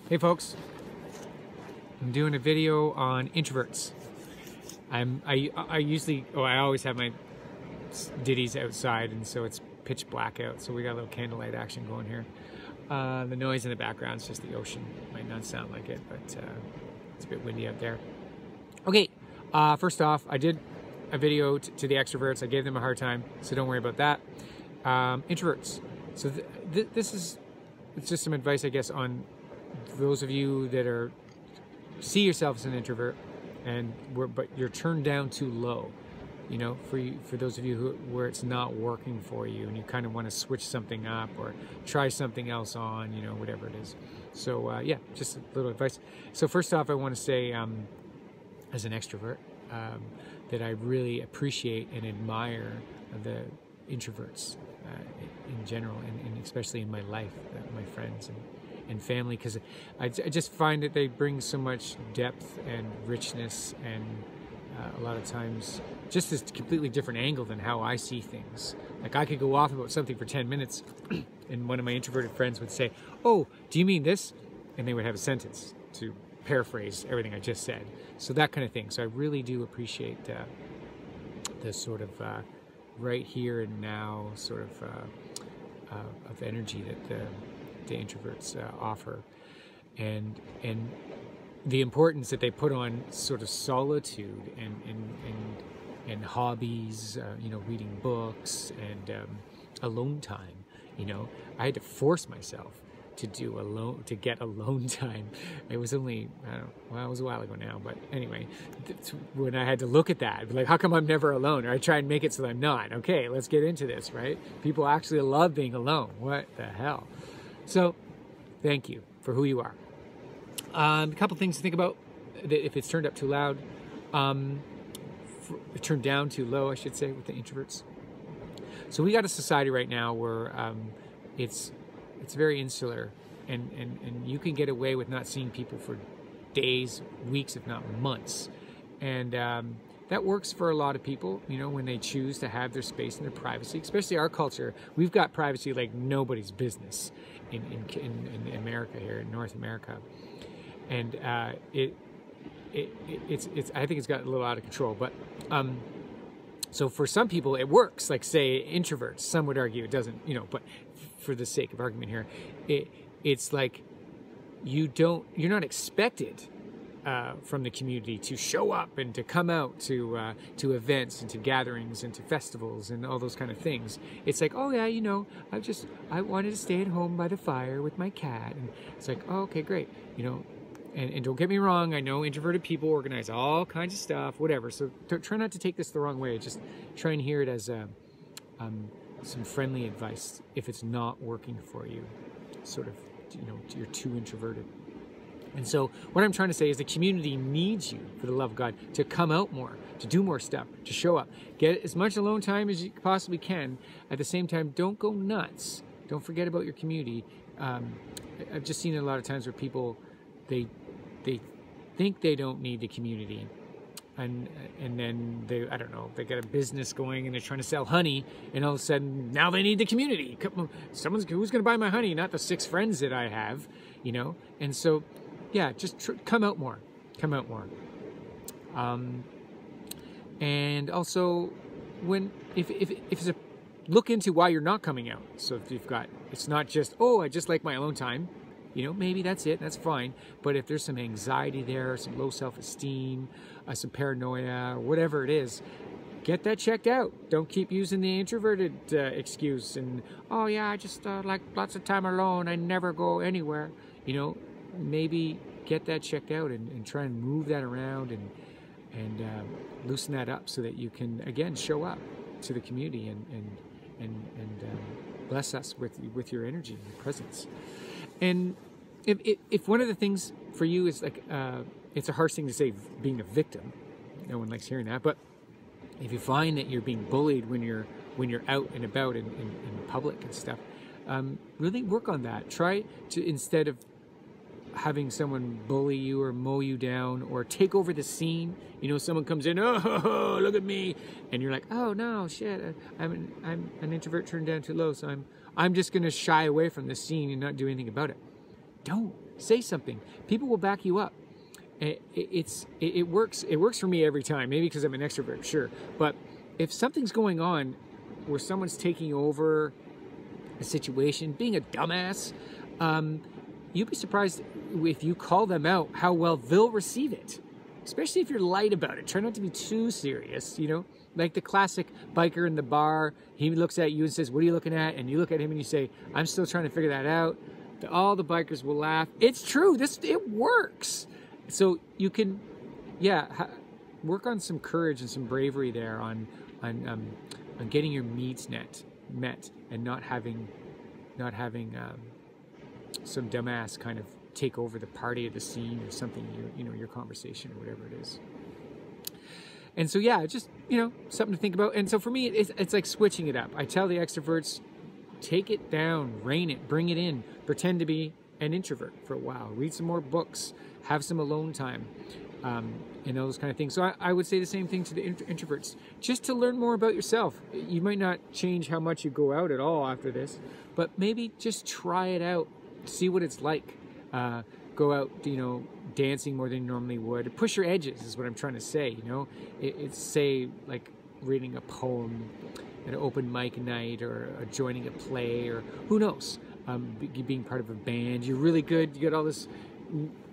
Hey folks, I'm doing a video on introverts. I always have my ditties outside, and so it's pitch black out, so we got a little candlelight action going here. The noise in the background is just the ocean. Might not sound like it, but it's a bit windy out there. Okay, first off, I did a video to the extroverts. I gave them a hard time, so don't worry about that. Introverts. So it's just some advice, I guess, on those of you that see yourself as an introvert, but you're turned down too low. You know, for those of you where it's not working for you, and you kind of want to switch something up or try something else on, you know, whatever it is. So yeah, just a little advice. So first off, I want to say, as an extrovert, that I really appreciate and admire the introverts in general, and especially in my life, my friends and family, because I just find that they bring so much depth and richness, and a lot of times just this completely different angle than how I see things. Like, I could go off about something for 10 minutes and one of my introverted friends would say, "Oh, do you mean this?" And they would have a sentence to paraphrase everything I just said. So that kind of thing. So I really do appreciate the sort of right here and now sort of energy that the introverts offer, and the importance that they put on sort of solitude and hobbies, you know, reading books and alone time. You know, I had to force myself to get alone time. It was only, it was a while ago now, but anyway, when I had to look at that, I'd be like, how come I'm never alone? Or I try and make it so that I'm not. Okay, let's get into this, right? People actually love being alone. What the hell? So, thank you for who you are. A couple things to think about. If it's turned up too loud, turned down too low, I should say, with the introverts. So we got a society right now where it's very insular, and you can get away with not seeing people for days, weeks, if not months. And that works for a lot of people, you know, when they choose to have their space and their privacy. Especially our culture, we've got privacy like nobody's business in America here, in North America. And it's I think it's got a little out of control. But so for some people it works, like say introverts. Some would argue it doesn't, you know, but for the sake of argument here, it's like you're not expected from the community to show up and to come out to events and to gatherings and to festivals and all those kind of things. It's like, oh yeah, you know, I wanted to stay at home by the fire with my cat, and it's like, oh, okay, great, you know. And don't get me wrong, I know introverted people organize all kinds of stuff, whatever. So try not to take this the wrong way. Just try and hear it as some friendly advice if it's not working for you. Sort of, you know, you're too introverted. And so what I'm trying to say is the community needs you, for the love of God, to come out more, to do more stuff, to show up. Get as much alone time as you possibly can. At the same time, don't go nuts. Don't forget about your community. I've just seen it a lot of times where people, they think they don't need the community, and then I don't know, they got a business going and they're trying to sell honey, and all of a sudden now they need the community. Who's going to buy my honey? Not the 6 friends that I have, you know. And so yeah, just come out more. And also, if it's look into why you're not coming out. So if it's not just, oh, I just like my alone time. You know, maybe that's it, that's fine. But if there's some anxiety there, some low self-esteem, some paranoia, or whatever it is, get that checked out. Don't keep using the introverted excuse and, oh yeah, I just like lots of time alone, I never go anywhere. You know, maybe get that checked out and try and move that around and loosen that up so that you can, again, show up to the community and bless us with your energy and your presence. And if one of the things for you is like, it's a harsh thing to say, being a victim. No one likes hearing that. But if you find that you're being bullied when you're out and about in public and stuff, really work on that. Try to, instead of having someone bully you or mow you down or take over the scene, you know, someone comes in, oh, look at me, and you're like, oh no, shit, I'm an introvert turned down too low, so I'm just gonna shy away from this scene and not do anything about it. Don't. say something. People will back you up. It works. It works for me every time. Maybe because I'm an extrovert, sure. But if something's going on where someone's taking over a situation, being a dumbass, you'd be surprised if you call them out how well they'll receive it. Especially if you're light about it. Try not to be too serious, you know? Like the classic biker in the bar, he looks at you and says, "What are you looking at?" And you look at him and you say, "I'm still trying to figure that out." All the bikers will laugh. It's true. It works. So you can, work on some courage and some bravery there on getting your needs met and not having some dumbass kind of take over the party or the scene or something, your conversation or whatever it is. And so, just, something to think about. And so for me, it's like switching it up. I tell the extroverts, take it down, rein it, bring it in, pretend to be an introvert for a while, read some more books, have some alone time, and those kind of things. So I would say the same thing to the introverts, just to learn more about yourself. You might not change how much you go out at all after this, but maybe just try it out, see what it's like. Go out, dancing more than you normally would. Push your edges is what I'm trying to say, It's say like reading a poem at an open mic night or joining a play or who knows, being part of a band. You're really good. You got all this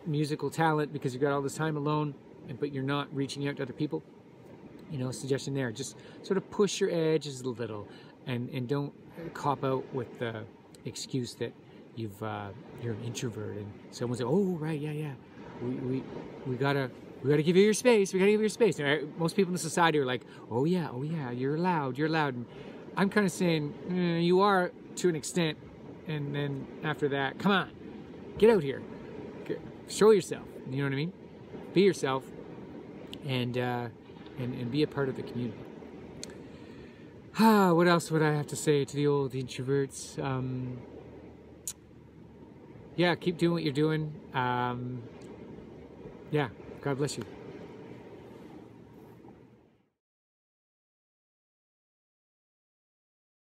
musical talent because you got all this time alone, but you're not reaching out to other people. Suggestion there. Just sort of push your edges a little and don't cop out with the excuse that you're an introvert and someone say, "Oh, right, yeah. We gotta give you your space. We gotta give you your space." And most people in society are like, "Oh yeah, you're allowed." And I'm kind of saying, you are to an extent, and then after that, come on, get out here, show yourself. You know what I mean? Be yourself, and be a part of the community. What else would I have to say to the old introverts? Keep doing what you're doing. God bless you.